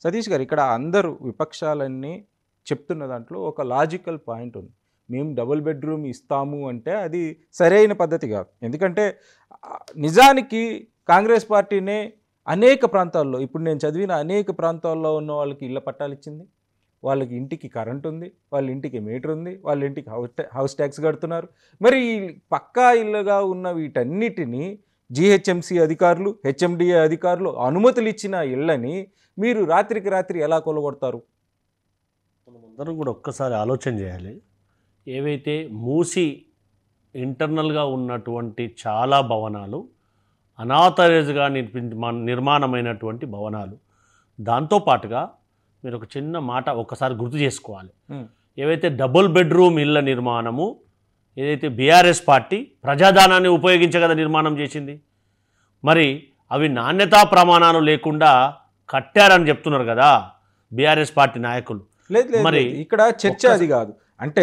సతీష్ గారు, ఇక్కడ అందరూ విపక్షాలన్నీ చెప్తున్న దాంట్లో ఒక లాజికల్ పాయింట్ ఉంది. మేము డబుల్ బెడ్రూమ్ ఇస్తాము అంటే అది సరైన పద్ధతి కాదు. ఎందుకంటే నిజానికి కాంగ్రెస్ పార్టీనే అనేక ప్రాంతాల్లో, ఇప్పుడు నేను చదివిన అనేక ప్రాంతాల్లో ఉన్న వాళ్ళకి ఇళ్ళ పట్టాలు ఇచ్చింది. వాళ్ళకి ఇంటికి కరెంట్ ఉంది, వాళ్ళ ఇంటికి మీటర్ ఉంది, వాళ్ళ ఇంటికి హౌస్ ట్యాక్స్ కడుతున్నారు. మరి పక్కా ఇళ్ళగా ఉన్న వీటన్నిటినీ జిహెచ్ఎంసీ అధికారులు, హెచ్ఎండిఏ అధికారులు అనుమతులు ఇచ్చిన ఇళ్ళని మీరు రాత్రికి రాత్రి ఎలా కొలగొడతారు? మనమందరం కూడా ఒక్కసారి ఆలోచన చేయాలి. ఏవైతే మూసి ఇంటర్నల్గా ఉన్నటువంటి చాలా భవనాలు అనాథరైజ్గా నిర్మాణమైనటువంటి భవనాలు, దాంతోపాటుగా మీరు ఒక చిన్న మాట ఒక్కసారి గుర్తు చేసుకోవాలి. ఏవైతే డబుల్ బెడ్రూమ్ ఇళ్ళ నిర్మాణము ఏదైతే బీఆర్ఎస్ పార్టీ ప్రజాధనాన్ని ఉపయోగించే కదా నిర్మాణం చేసింది, మరి అవి నాణ్యతా ప్రమాణాలు లేకుండా కట్టారని చెప్తున్నారు కదా బీఆర్ఎస్ పార్టీ నాయకులు. మరి ఇక్కడ చర్చ అది కాదు. అంటే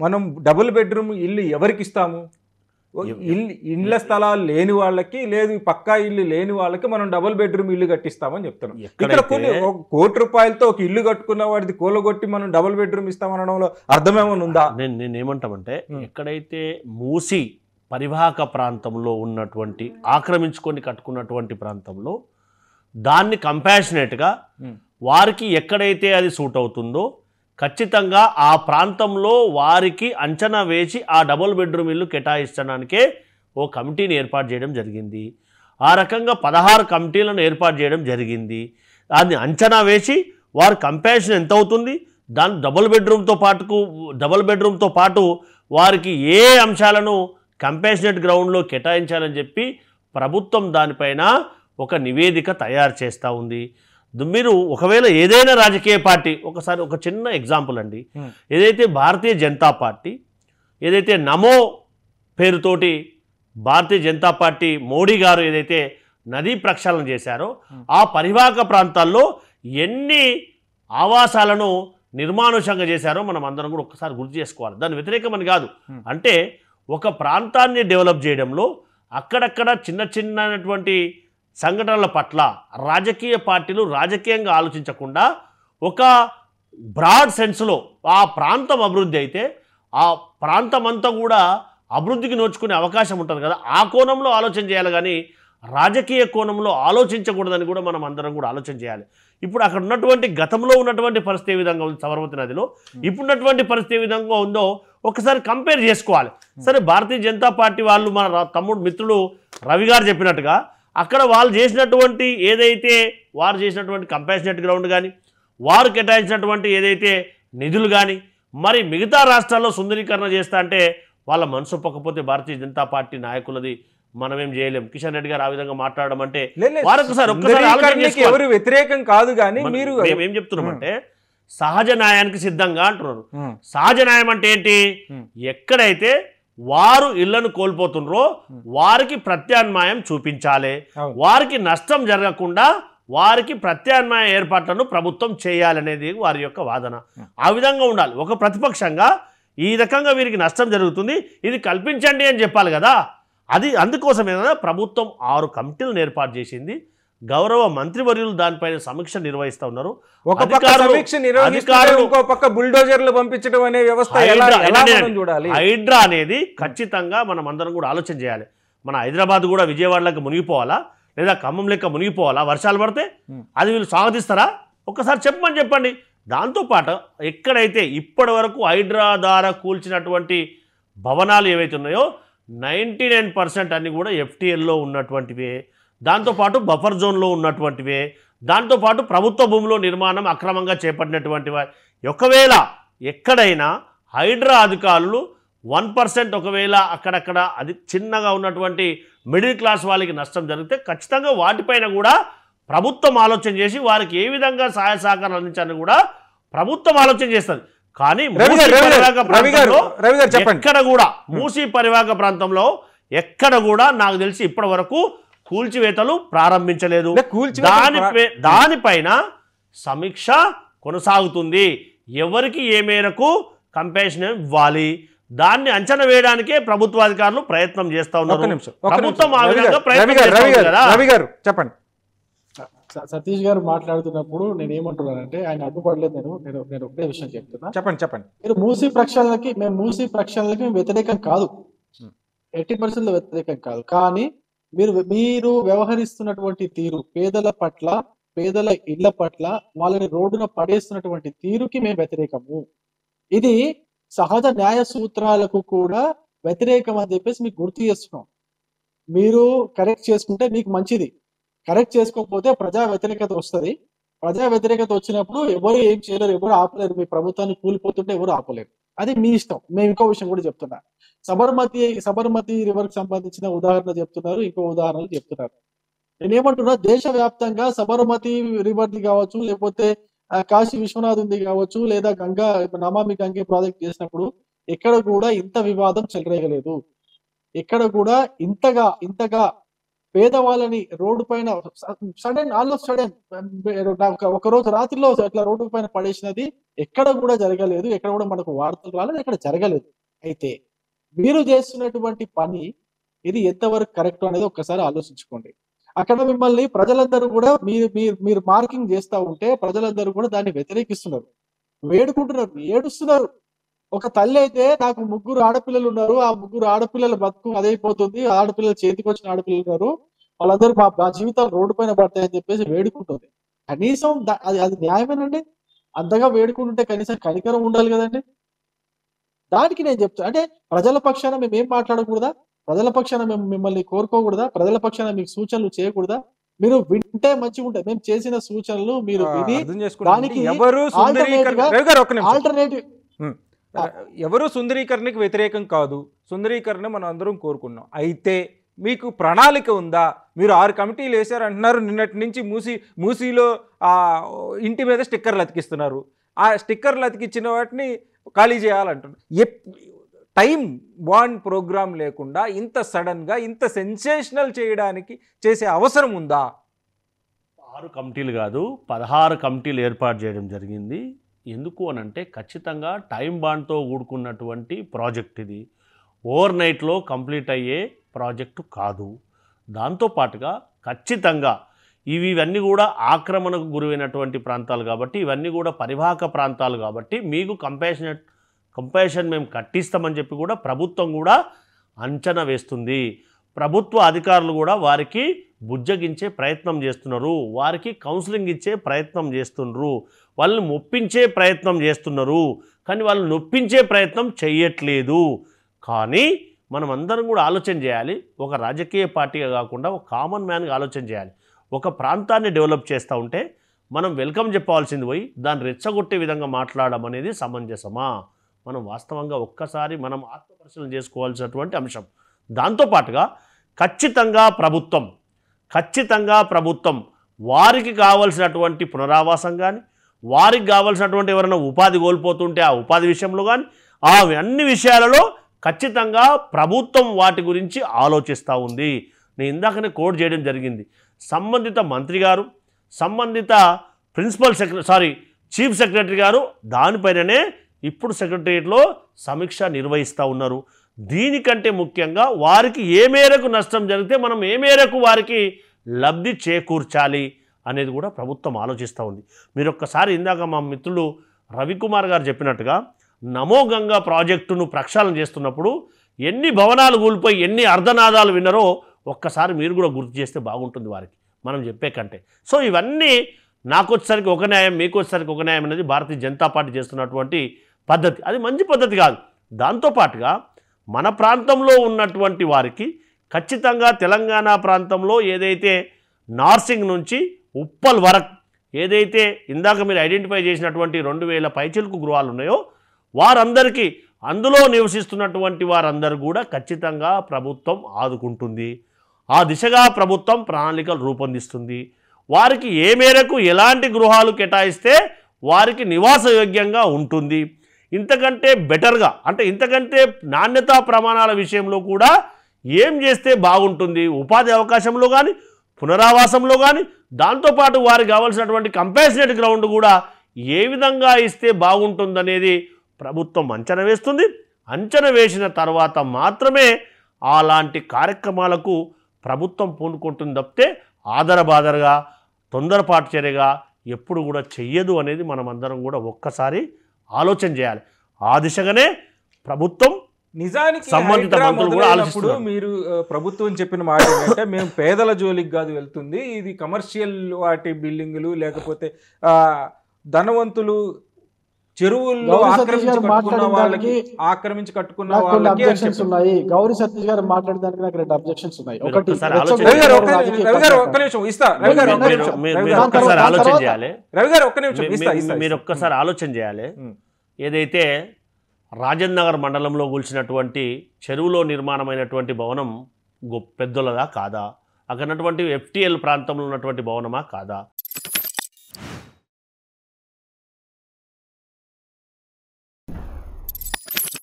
మనం డబుల్ బెడ్రూమ్ ఇల్లు ఎవరికి ఇస్తాము? ఇళ్ళ స్థలాలు లేని వాళ్ళకి, లేదు పక్కా ఇల్లు లేని వాళ్ళకి మనం డబుల్ బెడ్రూమ్ ఇల్లు కట్టిస్తామని చెప్తున్నాం. ఇక్కడ కొన్ని ₹1 కోటి ఒక ఇల్లు కట్టుకున్న వాడిది కూలగొట్టి మనం డబుల్ బెడ్రూమ్ ఇస్తామనడంలో అర్థమేమన్నా ఉందా? నేను ఏమంటామంటే, ఎక్కడైతే మూసి పరివాహక ప్రాంతంలో ఉన్నటువంటి ఆక్రమించుకొని కట్టుకున్నటువంటి ప్రాంతంలో దాన్ని కంపాషనేట్గా వారికి ఎక్కడైతే అది సూట్ అవుతుందో ఖచ్చితంగా ఆ ప్రాంతంలో వారికి అంచనా వేసి ఆ డబుల్ బెడ్రూమ్ ఇల్లు కేటాయించడానికే ఓ కమిటీని ఏర్పాటు చేయడం జరిగింది. ఆ రకంగా 16 కమిటీలను ఏర్పాటు చేయడం జరిగింది. దాన్ని అంచనా వేసి వారి కంపాషన్ ఎంత అవుతుంది, దాని డబుల్ బెడ్రూమ్తో పాటు వారికి ఏ అంశాలను కంపాషనేట్ గ్రౌండ్లో కేటాయించాలని చెప్పి ప్రభుత్వం దానిపైన ఒక నివేదిక తయారు చేస్తూ ఉంది. మీరు ఒకవేళ ఏదైనా రాజకీయ పార్టీ, ఒకసారి ఒక చిన్న ఎగ్జాంపుల్ అండి, ఏదైతే భారతీయ జనతా పార్టీ ఏదైతే నమో పేరుతోటి భారతీయ జనతా పార్టీ మోడీ గారు ఏదైతే నదీ ప్రక్షాళన చేశారో ఆ పరివాహక ప్రాంతాల్లో ఎన్ని ఆవాసాలను నిర్మానుషంగా చేశారో మనం అందరం కూడా ఒకసారి గుర్తు చేసుకోవాలి. దాని వ్యతిరేకమని కాదు, అంటే ఒక ప్రాంతాన్ని డెవలప్ చేయడంలో అక్కడక్కడ చిన్నటువంటి సంఘటనల పట్ల రాజకీయ పార్టీలు రాజకీయంగా ఆలోచించకుండా ఒక బ్రాడ్ సెన్స్లో ఆ ప్రాంతం అభివృద్ధి అయితే ఆ ప్రాంతం అంతా కూడా అభివృద్ధికి నోచుకునే అవకాశం ఉంటుంది కదా, ఆ కోణంలో ఆలోచన చేయాలి కానీ రాజకీయ కోణంలో ఆలోచించకూడదని కూడా మనం అందరం కూడా ఆలోచన చేయాలి. ఇప్పుడు అక్కడ ఉన్నటువంటి గతంలో ఉన్నటువంటి పరిస్థితి ఏ విధంగా ఉంది సబర్మతి నదిలో, ఇప్పుడున్నటువంటి పరిస్థితి ఏ విధంగా ఉందో ఒకసారి కంపేర్ చేసుకోవాలి. సరే, భారతీయ జనతా పార్టీ వాళ్ళు మన తమ్ముడు మిత్రుడు రవి గారు చెప్పినట్టుగా అక్కడ వాళ్ళు చేసినటువంటి ఏదైతే వారు చేసినటువంటి కంపాషనేట్ గ్రౌండ్ కానీ వారు కేటాయించినటువంటి ఏదైతే నిధులు కానీ మరి మిగతా రాష్ట్రాల్లో సుందరీకరణ చేస్తా అంటే వాళ్ళ మనసు ఒప్పకపోతే భారతీయ జనతా పార్టీ నాయకులది మనమేం చేయలేం. కిషన్ రెడ్డి గారు ఆ విధంగా మాట్లాడడం అంటే ఎవరు వ్యతిరేకం కాదు, కానీ మీరు ఏం చెప్తున్నామంటే సహజ న్యాయానికి సిద్ధంగా అంటున్నారు. సహజ న్యాయం అంటే ఏంటి? ఎక్కడైతే వారు ఇళ్లను కోల్పోతున్నారో వారికి ప్రత్యామ్నాయం చూపించాలి, వారికి నష్టం జరగకుండా వారికి ప్రత్యామ్నాయ ఏర్పాట్లను ప్రభుత్వం చేయాలనేది వారి యొక్క వాదన. ఆ విధంగా ఉండాలి. ఒక ప్రతిపక్షంగా ఈ రకంగా వీరికి నష్టం జరుగుతుంది, ఇది కల్పించండి అని చెప్పాలి కదా. అందుకోసమే కదా ప్రభుత్వం 6 కమిటీలను ఏర్పాటు చేసింది. గౌరవ మంత్రివర్యులు దానిపైన సమీక్ష నిర్వహిస్తూ ఉన్నారు. ఒక పక్క సమీక్ష నిర్వహిస్తారు, ఇంకో పక్క బుల్డోజర్లు పంపించడం అనే వ్యవస్థ చూడాలి. హైడ్రా అనేది ఖచ్చితంగా మనం అందరం కూడా ఆలోచన చేయాలి. మన హైదరాబాద్ కూడా విజయవాడలకు మునిగిపోవాలా, లేదా ఖమ్మం లెక్క మునిగిపోవాలా? వర్షాలు పడితే అది వీళ్ళు స్వాగతిస్తారా? ఒక్కసారి చెప్పండి. దాంతోపాటు ఎక్కడైతే ఇప్పటి వరకు హైడ్రా ద్వారా కూల్చినటువంటి భవనాలు ఏవైతే ఉన్నాయో 99% అన్ని కూడా FTLలో ఉన్నటువంటివే, దాంతోపాటు బఫర్ జోన్లో ఉన్నటువంటివే, దాంతోపాటు ప్రభుత్వ భూమిలో నిర్మాణం అక్రమంగా చేపట్టినటువంటివి. ఒకవేళ ఎక్కడైనా హైడ్రా అధికారులు 1% ఒకవేళ అక్కడక్కడ అది చిన్నగా ఉన్నటువంటి మిడిల్ క్లాస్ వాళ్ళకి నష్టం జరిగితే ఖచ్చితంగా వాటిపైన కూడా ప్రభుత్వం ఆలోచన చేసి వారికి ఏ విధంగా సహాయ సహకారం అందించాలని కూడా ప్రభుత్వం ఆలోచన చేస్తుంది. కానీ ఎక్కడ కూడా మూసీ పరివాహక ప్రాంతంలో ఎక్కడ కూడా నాకు తెలిసి ఇప్పటి వరకు కూల్చివేతలు ప్రారంభించలేదు. దానిపైన సమీక్ష కొనసాగుతుంది. ఎవరికి ఏ మేరకు కంపాషన్ ఇవ్వాలి దాన్ని అంచనా వేయడానికే ప్రభుత్వాధికారులు ప్రయత్నం చేస్తూ ఉన్నారు. ప్రభుత్వం ఆ విధంగా ప్రయత్నం చేస్తుంది కదా. రవి గారు చెప్పండి. సతీష్ గారు మాట్లాడుతున్నప్పుడు నేను ఏమంటున్నానంటే ఆయన అడ్డుపడలేదు. నేను ఒకటే విషయం చెప్తున్నా. చెప్పండి. మీరు మూసీ ప్రక్షాళనకి మేము వ్యతిరేకం కాదు, 80% వ్యతిరేకం కాదు. కానీ మీరు వ్యవహరిస్తున్నటువంటి తీరు, పేదల ఇళ్ల పట్ల వాళ్ళని రోడ్డున పడేస్తున్నటువంటి తీరుకి మేము వ్యతిరేకము. ఇది సహజ న్యాయ సూత్రాలకు కూడా వ్యతిరేకం అని చెప్పేసి మీకు గుర్తు చేస్తున్నాం. మీరు కరెక్ట్ చేసుకుంటే మీకు మంచిది, కరెక్ట్ చేసుకోకపోతే ప్రజా వ్యతిరేకత వస్తుంది. ప్రజా వ్యతిరేకత వచ్చినప్పుడు ఎవరు ఏం చేయలేరు, ఎవరు ఆపలేరు. మీ ప్రభుత్వాన్ని కూలిపోతుంటే ఎవరు ఆపలేరు. అది మీ ఇష్టం. మేము ఇంకో విషయం కూడా చెప్తున్నా. సబర్మతి రివర్ కి సంబంధించిన ఉదాహరణ చెప్తున్నారు, ఇంకో ఉదాహరణలు చెప్తున్నారు. నేనేమంటున్నా, దేశవ్యాప్తంగా సబర్మతి రివర్ ది కావచ్చు, లేకపోతే కాశీ విశ్వనాథ్ ఉంది కావచ్చు, లేదా నమామి గంగే ప్రాజెక్ట్ చేసినప్పుడు ఎక్కడ కూడా ఇంత వివాదం చెలరేగలేదు. ఎక్కడ కూడా ఇంతగా పేదవాళ్ళని రోడ్డు పైన ఆల్మోస్ట్ సడన్ ఒక రోజు రాత్రిలో అట్లా రోడ్డు పైన పడేసినది ఎక్కడ కూడా జరగలేదు. ఎక్కడ కూడా మనకు వార్తలు రాలేదు, ఎక్కడ జరగలేదు. అయితే మీరు చేస్తున్నటువంటి పని ఇది ఎంతవరకు కరెక్ట్ అనేది ఒక్కసారి ఆలోచించుకోండి. అక్కడ మిమ్మల్ని ప్రజలందరూ కూడా మీరు మార్కింగ్ చేస్తూ ఉంటే ప్రజలందరూ కూడా దాన్ని వ్యతిరేకిస్తున్నారు, వేడుకుంటున్నారు, ఏడుస్తున్నారు. ఒక తల్లి అయితే నాకు 3 ఆడపిల్లలు ఉన్నారు, ఆ 3 ఆడపిల్లల బతుకు అదైపోతుంది, ఆడపిల్లలు చేతికి వచ్చిన ఆడపిల్లలు ఉన్నారు, వాళ్ళందరూ మా జీవితాలు రోడ్డు పైన పడతాయని చెప్పేసి వేడుకుంటుంది. కనీసం అది న్యాయమేనండి? అంతగా వేడుకుంటుంటే కనీసం కనికరం ఉండాలి కదండి. దానికి నేను చెప్తాను, అంటే ప్రజల పక్షాన మేము ఏం మాట్లాడకూడదా? ప్రజల పక్షాన మేము మిమ్మల్ని కోరుకోకూడదా? ప్రజల పక్షాన మీకు సూచనలు చేయకూడదా? మీరు వింటే మంచిగా ఉంటాయి. మేము చేసిన సూచనలు మీరు విని దానికి ఆల్టర్నేటివ్ ఎవరు సుందరీకరణకి వ్యతిరేకం కాదు, సుందరీకరణ మనం అందరం కోరుకున్నాం. అయితే మీకు ప్రణాళిక ఉందా? మీరు 6 కమిటీలు వేశారు అంటున్నారు, నిన్నటి నుంచి మూసీలో ఇంటి మీద స్టిక్కర్లు అతికిస్తున్నారు. ఆ స్టిక్కర్లు అతికిచ్చిన వాటిని ఖాళీ చేయాలంటున్నారు. టైం బాండ్ ప్రోగ్రామ్ లేకుండా ఇంత సడన్గా ఇంత సెన్సేషనల్ చేయడానికి చేసే అవసరం ఉందా? 6 కమిటీలు కాదు, 16 కమిటీలు ఏర్పాటు చేయడం జరిగింది. ఎందుకు అనంటే ఖచ్చితంగా టైం బాండ్తో కూడుకున్నటువంటి ప్రాజెక్ట్ ఇది. ఓవర్ నైట్లో కంప్లీట్ అయ్యే ప్రాజెక్టు కాదు. దాంతోపాటుగా ఖచ్చితంగా ఇవన్నీ కూడా ఆక్రమణకు గురైనటువంటి ప్రాంతాలు కాబట్టి, ఇవన్నీ కూడా పరివాహక ప్రాంతాలు కాబట్టి మీకు కంపాషన్ మేము కట్టిస్తామని చెప్పి కూడా ప్రభుత్వం కూడా అంచనా వేస్తుంది. ప్రభుత్వ అధికారులు కూడా వారికి బుజ్జగించే ప్రయత్నం చేస్తున్నారు, వారికి కౌన్సిలింగ్ ఇచ్చే ప్రయత్నం చేస్తున్నారు, వాళ్ళని మొప్పించే ప్రయత్నం చేస్తున్నారు. కానీ వాళ్ళు నొప్పించే ప్రయత్నం చేయట్లేదు. కానీ మనం అందరం కూడా ఆలోచన చేయాలి. ఒక రాజకీయ పార్టీగా కాకుండా ఒక కామన్ మ్యాన్గా ఆలోచన చేయాలి. ఒక ప్రాంతాన్ని డెవలప్ చేస్తూ ఉంటే మనం వెల్కమ్ చెప్పాల్సింది పోయి దాన్ని రెచ్చగొట్టే విధంగా మాట్లాడడం అనేది సమంజసమా? మనం వాస్తవంగా ఒక్కసారి మనం ఆత్మపరిశీలన చేసుకోవాల్సినటువంటి అంశం. దాంతోపాటుగా ఖచ్చితంగా ప్రభుత్వం వారికి కావాల్సినటువంటి పునరావాసం కానీ, వారికి కావాల్సినటువంటి ఎవరైనా ఉపాధి కోల్పోతుంటే ఆ ఉపాధి విషయంలో కానీ, ఆ అన్ని విషయాలలో ఖచ్చితంగా ప్రభుత్వం వాటి గురించి ఆలోచిస్తూ ఉంది. నేను ఇందాకనే కోట్ చేయడం జరిగింది. సంబంధిత మంత్రి గారు, సంబంధిత చీఫ్ సెక్రటరీ గారు దానిపైననే ఇప్పుడు సెక్రటరియట్లో సమీక్ష నిర్వహిస్తూ ఉన్నారు. దీనికంటే ముఖ్యంగా వారికి ఏ మేరకు నష్టం జరిగితే మనం ఏ మేరకు వారికి లబ్ధి చేకూర్చాలి అనేది కూడా ప్రభుత్వం ఆలోచిస్తూ ఉంది. మీరు ఒక్కసారి ఇందాక మా మిత్రులు రవికుమార్ గారు చెప్పినట్టుగా నమో గంగా ప్రాజెక్టును ప్రక్షాళన చేస్తున్నప్పుడు ఎన్ని భవనాలు కూలిపోయి ఎన్ని అర్ధనాదాలు విన్నారో ఒక్కసారి మీరు కూడా గుర్తు చేస్తే బాగుంటుంది వారికి మనం చెప్పే కంటే. సో ఇవన్నీ నాకు వచ్చేసరికి ఒక న్యాయం, మీకు వచ్చేసరికి ఒక న్యాయం అనేది భారతీయ జనతా పార్టీ చేస్తున్నటువంటి పద్ధతి. అది మంచి పద్ధతి కాదు. దాంతోపాటుగా మన ప్రాంతంలో ఉన్నటువంటి వారికి ఖచ్చితంగా తెలంగాణ ప్రాంతంలో ఏదైతే నార్సింగ్ నుంచి ఉప్పల్ వరకు ఏదైతే ఇందాక మీరు ఐడెంటిఫై చేసినటువంటి 2000 పైచిలుకు గృహాలు ఉన్నాయో వారందరికీ, అందులో నివసిస్తున్నటువంటి వారందరూ కూడా ఖచ్చితంగా ప్రభుత్వం ఆదుకుంటుంది. ఆ దిశగా ప్రభుత్వం ప్రణాళికలు రూపొందిస్తుంది. వారికి ఏ మేరకు ఎలాంటి గృహాలు కేటాయిస్తే వారికి నివాసయోగ్యంగా ఉంటుంది, ఇంతకంటే బెటర్గా అంటే ఇంతకంటే నాణ్యతా ప్రమాణాల విషయంలో కూడా ఏం చేస్తే బాగుంటుంది, ఉపాధి అవకాశంలో కానీ పునరావాసంలో కానీ, దాంతోపాటు వారికి కావాల్సినటువంటి కంపాషనేట్ గ్రౌండ్ కూడా ఏ విధంగా ఇస్తే బాగుంటుందనేది ప్రభుత్వం అంచనా వేస్తుంది. అంచనా వేసిన తర్వాత మాత్రమే అలాంటి కార్యక్రమాలకు ప్రభుత్వం పూనుకుంటుంది తప్పితే ఆదరబాదరగా తొందరపాటు చర్యగా ఎప్పుడు కూడా చెయ్యదు అనేది మనం అందరం కూడా ఒక్కసారి ఆలోచన చేయాలి. ఆ దిశగానే ప్రభుత్వం నిజానికి సంబంధిత హైడ్రా మంత్రులు కూడా మొదలైనప్పుడు ఆలోచిస్తున్నారు. మీరు ప్రభుత్వం చెప్పిన మాట ఏంటంటే మేము పేదల జోలికి కాదు వెళ్తుంది, ఇది కమర్షియల్ వాటి బిల్డింగులు లేకపోతే ధనవంతులు చెరువుల్లో గౌరీ సతీష్ గారు ఆక్రమించి కట్టుకున్న నాకు కొన్ని వాళ్ళకి అని అబ్జెక్షన్స్ చెప్పారు. ఉన్నాయి. గౌరీ సతీష్ గారు మాట్లాడడానికి నాకు 2 అబ్జెక్షన్స్ ఉన్నాయి. మీరు ఒకటి ఒక్కసారి రెచ్చగొట్టే ఆలోచన రవి గారు ఒక్క రాజకీయ రవి గారు ఒక్క పక్షపాతం. నిమిషం ఇస్తా. రవి గారు ఒక్క మీరు- నిమిషం. మీరు రవి గారు ఒక్కసారి ఆలోచన తర్వాత- చేయాలి. రవి గారు ఒక్క నిమిషం ఇస్తా ఇస్తా మీరు ఇస్తా. ఒక్కసారి ఆలోచన చేయాలి. ఏదైతే రాజేంద్ర నగర్ మండలంలో కూల్చినటువంటి చెరువులో నిర్మాణమైనటువంటి భవనం పెద్దలదా కాదా, అక్కడ ఉన్నటువంటి FTL ప్రాంతంలో ఉన్నటువంటి భవనమా కాదా?